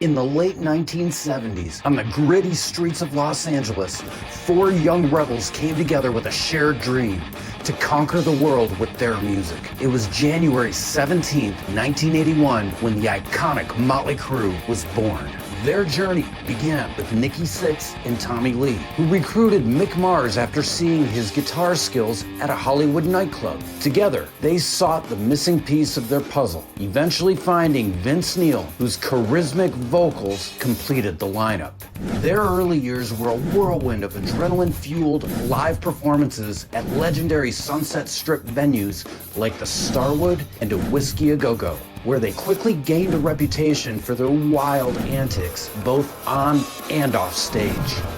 In the late 1970s, on the gritty streets of Los Angeles, four young rebels came together with a shared dream to conquer the world with their music. It was January 17th, 1981, when the iconic Mötley Crüe was born. Their journey began with Nikki, Sixx, and Tommy Lee, who recruited Mick Mars after seeing his guitar skills at a Hollywood nightclub. Together, they sought the missing piece of their puzzle, eventually finding Vince Neil, whose charismatic vocals completed the lineup. Their early years were a whirlwind of adrenaline-fueled live performances at legendary Sunset Strip venues like the Starwood and Whisky A-Go-Go, where they quickly gained a reputation for their wild antics, both on and off stage.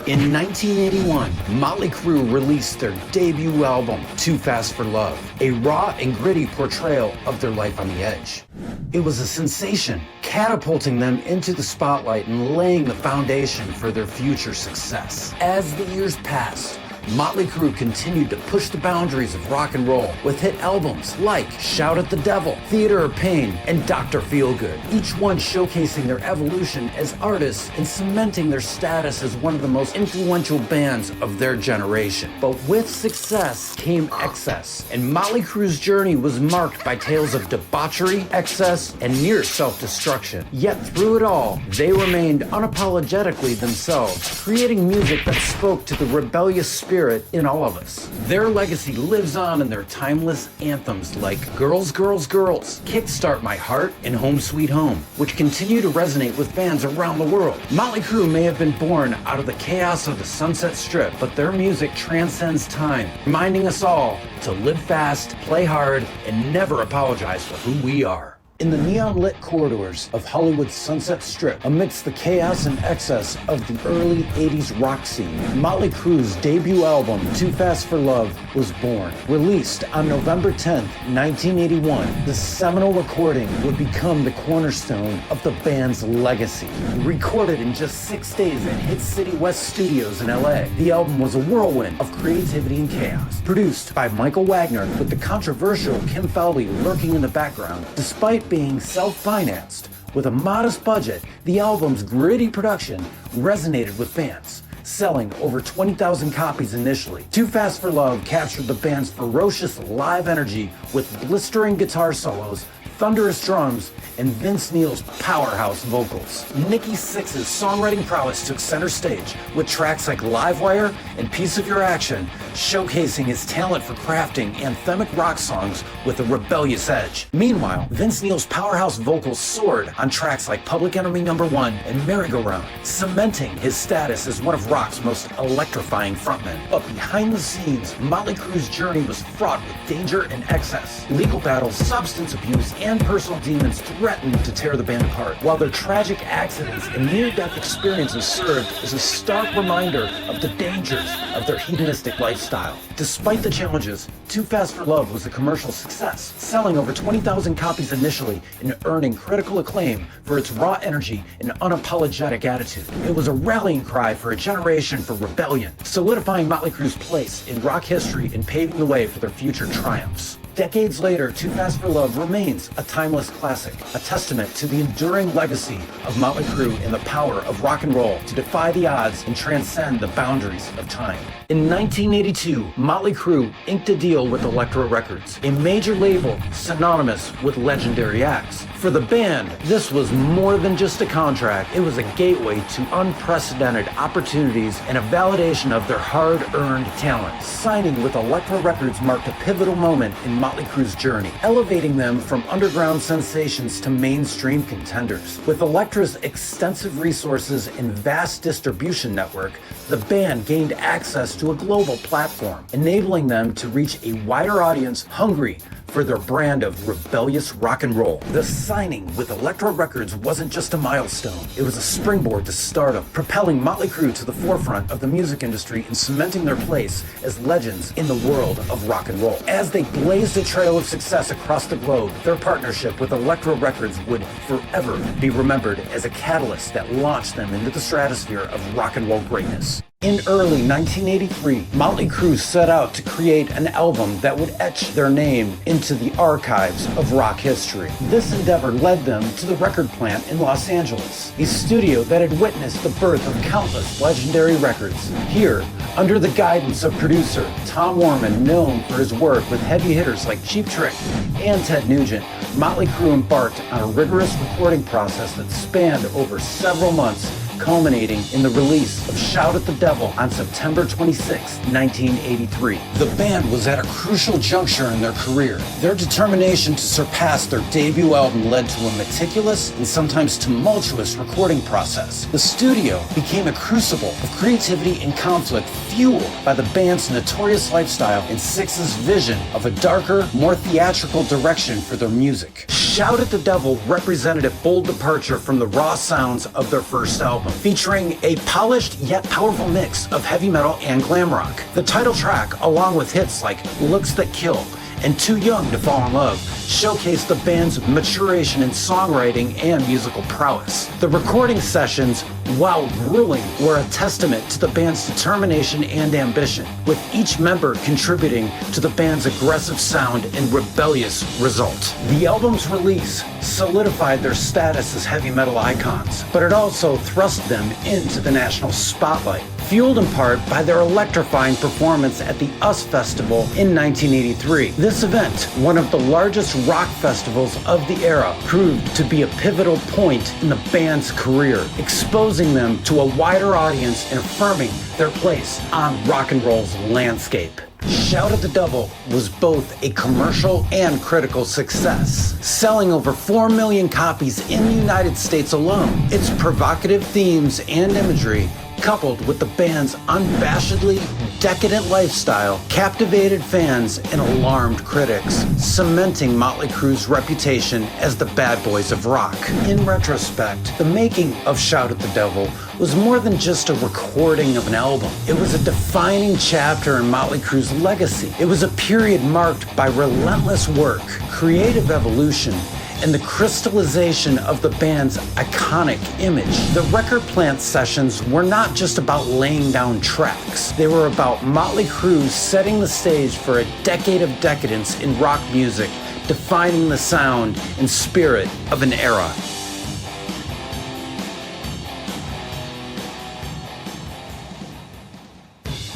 In 1981, Mötley Crüe released their debut album, Too Fast for Love, a raw and gritty portrayal of their life on the edge. It was a sensation, catapulting them into the spotlight and laying the foundation for their future success. As the years passed, Mötley Crüe continued to push the boundaries of rock and roll with hit albums like Shout at the Devil, Theater of Pain, and Dr. Feelgood, each one showcasing their evolution as artists and cementing their status as one of the most influential bands of their generation. But with success came excess, and Mötley Crüe's journey was marked by tales of debauchery, excess, and near self-destruction. Yet through it all, they remained unapologetically themselves, creating music that spoke to the rebellious spirit in all of us. Their legacy lives on in their timeless anthems like Girls, Girls, Girls, Kickstart My Heart, and Home Sweet Home, which continue to resonate with fans around the world. Mötley Crüe may have been born out of the chaos of the Sunset Strip, but their music transcends time, reminding us all to live fast, play hard, and never apologize for who we are. In the neon-lit corridors of Hollywood's Sunset Strip, amidst the chaos and excess of the early 80s rock scene, Mötley Crüe's debut album, Too Fast for Love, was born. Released on November 10th, 1981, the seminal recording would become the cornerstone of the band's legacy. Recorded in just 6 days at Hit City West Studios in LA, the album was a whirlwind of creativity and chaos. Produced by Michael Wagner, with the controversial Kim Fowley lurking in the background. Despite being self-financed, with a modest budget, the album's gritty production resonated with fans, selling over 20,000 copies initially. Too Fast for Love captured the band's ferocious live energy with blistering guitar solos, thunderous drums, and Vince Neil's powerhouse vocals. Nikki Sixx's songwriting prowess took center stage, with tracks like Livewire and Piece of Your Action showcasing his talent for crafting anthemic rock songs with a rebellious edge. Meanwhile, Vince Neil's powerhouse vocals soared on tracks like Public Enemy No. 1 and Merry-Go-Round, cementing his status as one of rock's most electrifying frontmen. But behind the scenes, Mötley Crüe's journey was fraught with danger and excess. Legal battles, substance abuse, and personal demons threatened to tear the band apart, while their tragic accidents and near-death experiences served as a stark reminder of the dangers of their hedonistic lifestyle. Despite the challenges, Too Fast for Love was a commercial success, selling over 20,000 copies initially and earning critical acclaim for its raw energy and unapologetic attitude. It was a rallying cry for a generation for rebellion, solidifying Mötley Crüe's place in rock history and paving the way for their future triumphs. Decades later, Too Fast for Love remains a timeless classic, a testament to the enduring legacy of Mötley Crüe and the power of rock and roll to defy the odds and transcend the boundaries of time. In 1982, Mötley Crüe inked a deal with Elektra Records, a major label synonymous with legendary acts. For the band, this was more than just a contract. It was a gateway to unprecedented opportunities and a validation of their hard-earned talent. Signing with Elektra Records marked a pivotal moment in Mötley Crüe's journey, elevating them from underground sensations to mainstream contenders. With Elektra's extensive resources and vast distribution network, the band gained access to a global platform, enabling them to reach a wider audience hungry for their brand of rebellious rock and roll. The signing with Elektra Records wasn't just a milestone, it was a springboard to stardom, propelling Mötley Crüe to the forefront of the music industry and cementing their place as legends in the world of rock and roll. As they blazed a trail of success across the globe, their partnership with Elektra Records would forever be remembered as a catalyst that launched them into the stratosphere of rock and roll greatness. In early 1983, Mötley Crüe set out to create an album that would etch their name into the archives of rock history. This endeavor led them to the record plant in Los Angeles, a studio that had witnessed the birth of countless legendary records. Here, under the guidance of producer Tom Worman, known for his work with heavy hitters like Cheap Trick and Ted Nugent, Mötley Crüe embarked on a rigorous recording process that spanned over several months, culminating in the release of Shout at the Devil on September 26, 1983. The band was at a crucial juncture in their career. Their determination to surpass their debut album led to a meticulous and sometimes tumultuous recording process. The studio became a crucible of creativity and conflict, fueled by the band's notorious lifestyle and Sixx's vision of a darker, more theatrical direction for their music. Shout at the Devil represented a bold departure from the raw sounds of their first album, featuring a polished yet powerful mix of heavy metal and glam rock. The title track, along with hits like Looks That Kill and Too Young to Fall in Love, showcased the band's maturation in songwriting and musical prowess. The recording sessions, while grueling, were a testament to the band's determination and ambition, with each member contributing to the band's aggressive sound and rebellious result. The album's release solidified their status as heavy metal icons, but it also thrust them into the national spotlight, fueled in part by their electrifying performance at the US Festival in 1983. This event, one of the largest rock festivals of the era, proved to be a pivotal point in the band's career, exposing them to a wider audience and affirming their place on rock and roll's landscape. Shout at the Devil was both a commercial and critical success, selling over 4 million copies in the United States alone. Its provocative themes and imagery, coupled with the band's unabashedly decadent lifestyle, captivated fans and alarmed critics, cementing Mötley Crüe's reputation as the bad boys of rock. In retrospect, the making of Shout at the Devil was more than just a recording of an album. It was a defining chapter in Mötley Crüe's legacy. It was a period marked by relentless work, creative evolution, and the crystallization of the band's iconic image. The record plant sessions were not just about laying down tracks. They were about Mötley Crüe setting the stage for a decade of decadence in rock music, defining the sound and spirit of an era.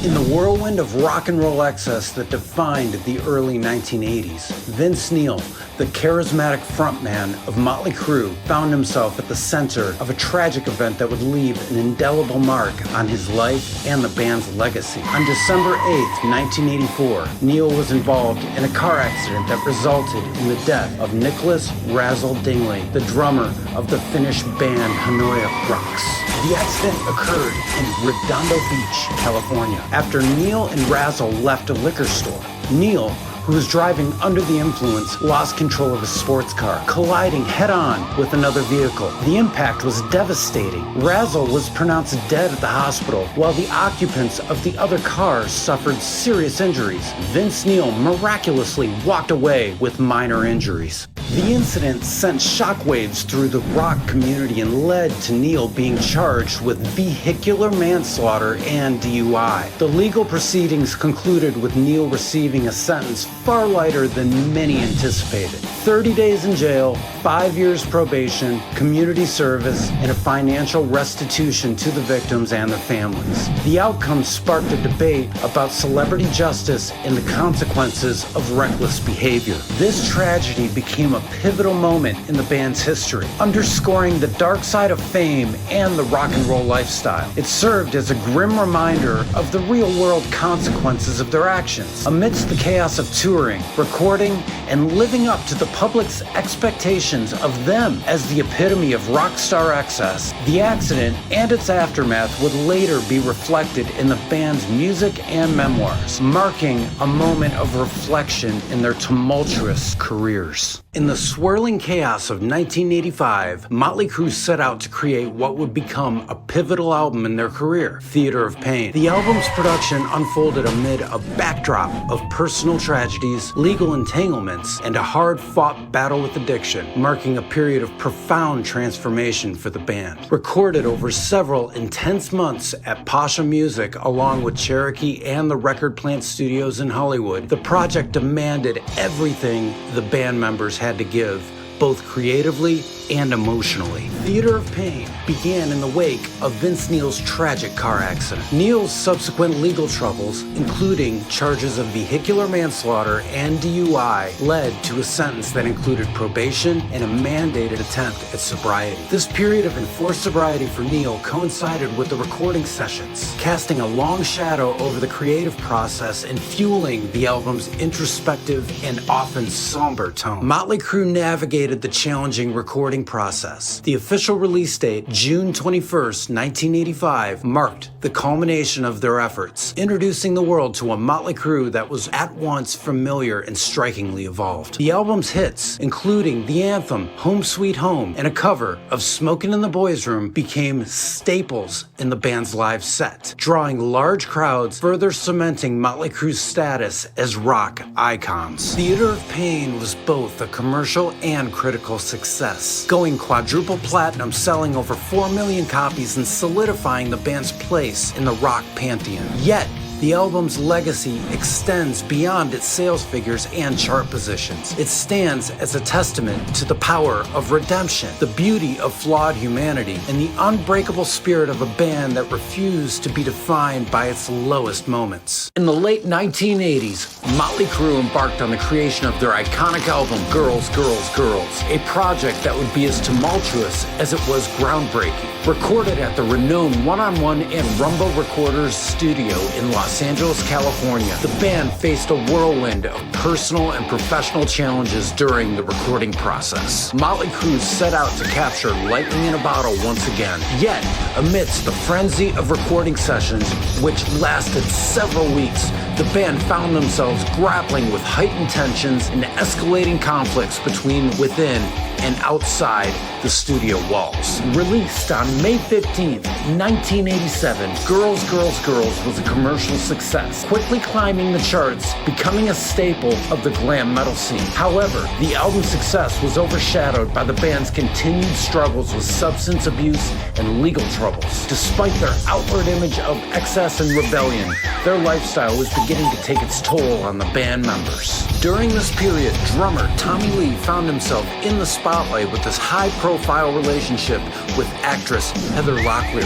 In the whirlwind of rock and roll excess that defined the early 1980s, Vince Neil, the charismatic frontman of Mötley Crüe, found himself at the center of a tragic event that would leave an indelible mark on his life and the band's legacy. On December 8th, 1984, Neil was involved in a car accident that resulted in the death of Nicholas Razzle Dingley, the drummer of the Finnish band Hanoi Rocks. The accident occurred in Redondo Beach, California, after Neil and Razzle left a liquor store. Neil, who was driving under the influence, lost control of his sports car, colliding head-on with another vehicle. The impact was devastating. Razzle was pronounced dead at the hospital, while the occupants of the other cars suffered serious injuries. Vince Neil miraculously walked away with minor injuries. The incident sent shockwaves through the rock community and led to Neil being charged with vehicular manslaughter and DUI. The legal proceedings concluded with Neil receiving a sentence far lighter than many anticipated. 30 days in jail, 5 years probation, community service, and a financial restitution to the victims and their families. The outcome sparked a debate about celebrity justice and the consequences of reckless behavior. This tragedy became a pivotal moment in the band's history, underscoring the dark side of fame and the rock and roll lifestyle. It served as a grim reminder of the real-world consequences of their actions. Amidst the chaos of touring, recording, and living up to the public's expectations of them as the epitome of rock star excess, the accident and its aftermath would later be reflected in the band's music and memoirs, marking a moment of reflection in their tumultuous careers. In the swirling chaos of 1985, Mötley Crüe set out to create what would become a pivotal album in their career, Theater of Pain. The album's production unfolded amid a backdrop of personal tragedies, legal entanglements, and a hard-fought battle with addiction, marking a period of profound transformation for the band. Recorded over several intense months at Pasha Music along with Cherokee and the Record Plant Studios in Hollywood, the project demanded everything the band members had to give, both creatively and emotionally. Theater of Pain began in the wake of Vince Neil's tragic car accident. Neil's subsequent legal troubles, including charges of vehicular manslaughter and DUI, led to a sentence that included probation and a mandated attempt at sobriety. This period of enforced sobriety for Neil coincided with the recording sessions, casting a long shadow over the creative process and fueling the album's introspective and often somber tone. Mötley Crüe navigated the challenging recording process. The official release date, June 21st, 1985, marked the culmination of their efforts, introducing the world to a Mötley Crüe that was at once familiar and strikingly evolved. The album's hits, including the anthem Home Sweet Home and a cover of Smokin' in the Boys Room, became staples in the band's live set, drawing large crowds, further cementing Mötley Crüe's status as rock icons. Theater of Pain was both a commercial and critical success, going quadruple platinum, selling over 4 million copies and solidifying the band's place in the rock pantheon. Yet, the album's legacy extends beyond its sales figures and chart positions. It stands as a testament to the power of redemption, the beauty of flawed humanity, and the unbreakable spirit of a band that refused to be defined by its lowest moments. In the late 1980s, Mötley Crüe embarked on the creation of their iconic album, Girls, Girls, Girls, a project that would be as tumultuous as it was groundbreaking. Recorded at the renowned One-on-One and Rumba Recorders studio in Los Angeles, California, the band faced a whirlwind of personal and professional challenges during the recording process. Mötley Crüe set out to capture lightning in a bottle once again. Yet, amidst the frenzy of recording sessions, which lasted several weeks, the band found themselves grappling with heightened tensions and escalating conflicts between within and outside the studio walls. Released on May 15th, 1987, Girls, Girls, Girls was a commercial success, quickly climbing the charts, becoming a staple of the glam metal scene. However, the album's success was overshadowed by the band's continued struggles with substance abuse and legal troubles. Despite their outward image of excess and rebellion, their lifestyle was beginning to take its toll on the band members. During this period, drummer Tommy Lee found himself in the spotlight with this high-profile relationship with actress Heather Locklear,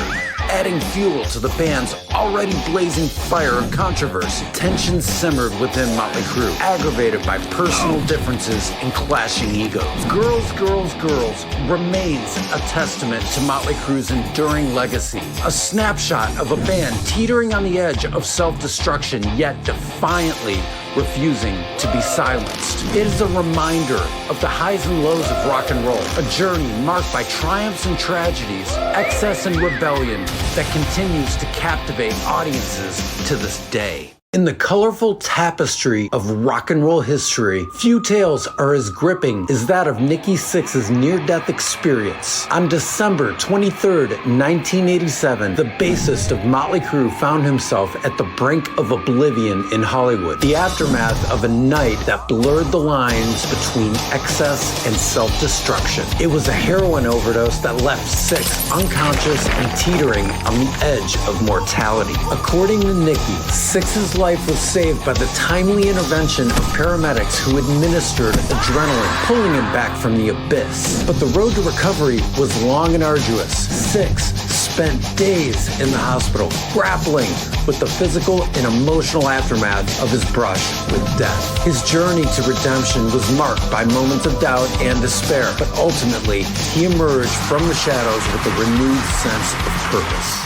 adding fuel to the band's already blazing fire of controversy. Tensions simmered within Mötley Crüe, aggravated by personal differences and clashing egos. Girls, Girls, Girls remains a testament to Mötley Crüe's enduring legacy, a snapshot of a band teetering on the edge of self-destruction, yet defiantly refusing to be silenced. It is a reminder of the highs and lows of rock and roll, a journey marked by triumphs and tragedies, excess and rebellion that continues to captivate audiences to this day. In the colorful tapestry of rock and roll history, few tales are as gripping as that of Nikki Sixx's near-death experience. On December 23rd, 1987, the bassist of Mötley Crüe found himself at the brink of oblivion in Hollywood, the aftermath of a night that blurred the lines between excess and self-destruction. It was a heroin overdose that left Sixx unconscious and teetering on the edge of mortality. According to Nikki, Sixx's life was saved by the timely intervention of paramedics who administered adrenaline, pulling him back from the abyss. But the road to recovery was long and arduous. Sixx spent days in the hospital, grappling with the physical and emotional aftermath of his brush with death. His journey to redemption was marked by moments of doubt and despair, but ultimately, he emerged from the shadows with a renewed sense of purpose.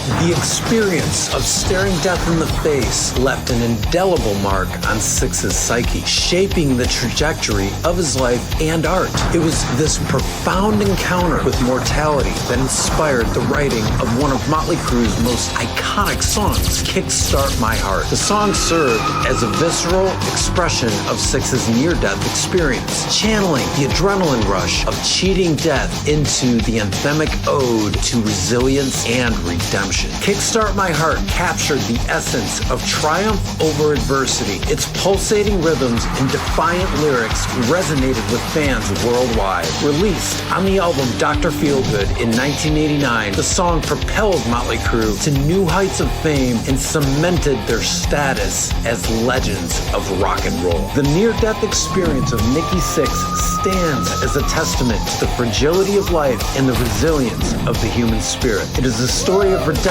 The experience of staring death in the face left an indelible mark on Sixx's psyche, shaping the trajectory of his life and art. It was this profound encounter with mortality that inspired the writing of one of Mötley Crüe's most iconic songs, Kickstart My Heart. The song served as a visceral expression of Sixx's near-death experience, channeling the adrenaline rush of cheating death into the anthemic ode to resilience and redemption. Kickstart My Heart captured the essence of triumph over adversity. Its pulsating rhythms and defiant lyrics resonated with fans worldwide. Released on the album Dr. Feelgood in 1989, the song propelled Mötley Crüe to new heights of fame and cemented their status as legends of rock and roll. The near-death experience of Nikki Sixx stands as a testament to the fragility of life and the resilience of the human spirit. It is a story of redemption,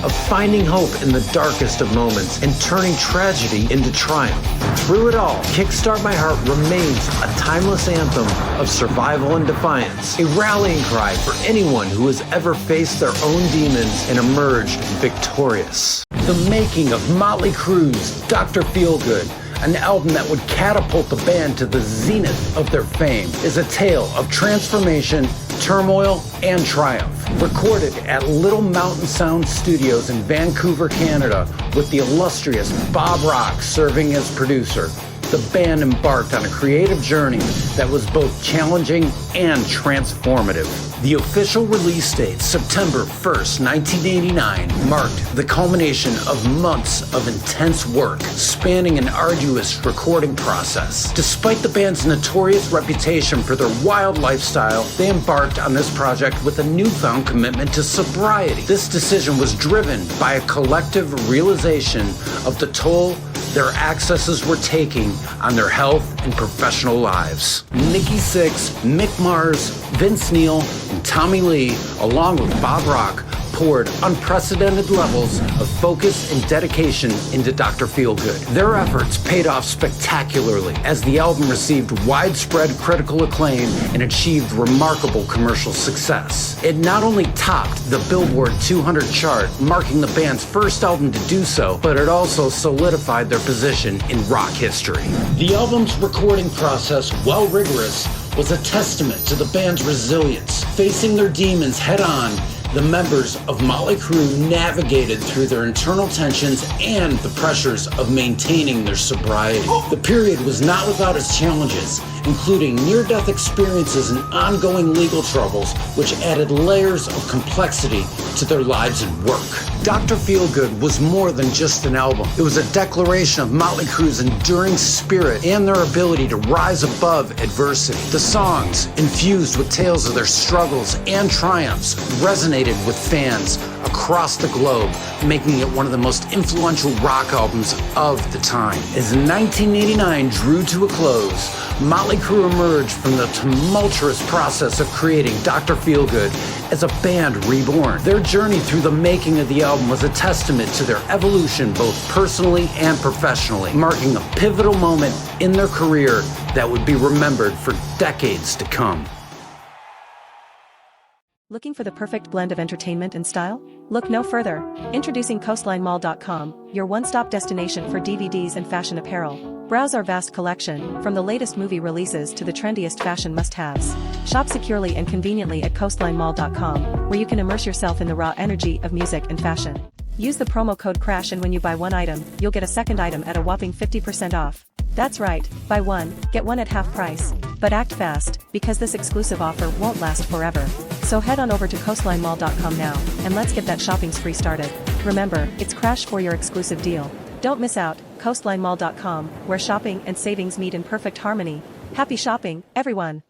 of finding hope in the darkest of moments and turning tragedy into triumph. Through it all, Kickstart My Heart remains a timeless anthem of survival and defiance, a rallying cry for anyone who has ever faced their own demons and emerged victorious. The making of Mötley Crüe's Dr. Feelgood, an album that would catapult the band to the zenith of their fame, is a tale of transformation, turmoil, and triumph. Recorded at Little Mountain Sound Studios in Vancouver, Canada, with the illustrious Bob Rock serving as producer, the band embarked on a creative journey that was both challenging and transformative. The official release date, September 1st, 1989, marked the culmination of months of intense work, spanning an arduous recording process. Despite the band's notorious reputation for their wild lifestyle, they embarked on this project with a newfound commitment to sobriety. This decision was driven by a collective realization of the toll their accesses were taking on their health and professional lives. Nikki Sixx, Mick Mars, Vince Neil, and Tommy Lee, along with Bob Rock, poured unprecedented levels of focus and dedication into Dr. Feelgood. Their efforts paid off spectacularly as the album received widespread critical acclaim and achieved remarkable commercial success. It not only topped the Billboard 200 chart, marking the band's first album to do so, but it also solidified their position in rock history. The album's recording process, while rigorous, was a testament to the band's resilience. Facing their demons head-on, the members of Mötley Crüe navigated through their internal tensions and the pressures of maintaining their sobriety. The period was not without its challenges, including near-death experiences and ongoing legal troubles, which added layers of complexity to their lives and work. Dr. Feelgood was more than just an album. It was a declaration of Mötley Crüe's enduring spirit and their ability to rise above adversity. The songs, infused with tales of their struggles and triumphs, resonated with fans across the globe, making it one of the most influential rock albums of the time. As 1989 drew to a close, Mötley Crüe emerged from the tumultuous process of creating Dr. Feelgood as a band reborn. Their journey through the making of the album was a testament to their evolution both personally and professionally, marking a pivotal moment in their career that would be remembered for decades to come. Looking for the perfect blend of entertainment and style? Look no further. Introducing CoastlineMall.com, your one-stop destination for DVDs and fashion apparel. Browse our vast collection, from the latest movie releases to the trendiest fashion must-haves. Shop securely and conveniently at CoastlineMall.com, where you can immerse yourself in the raw energy of music and fashion. Use the promo code CRASH, and when you buy one item, you'll get a second item at a whopping 50% off. That's right, buy one, get one at half price. But act fast, because this exclusive offer won't last forever. So head on over to CoastlineMall.com now, and let's get that shopping spree started. Remember, it's Crash for your exclusive deal. Don't miss out, CoastlineMall.com, where shopping and savings meet in perfect harmony. Happy shopping, everyone!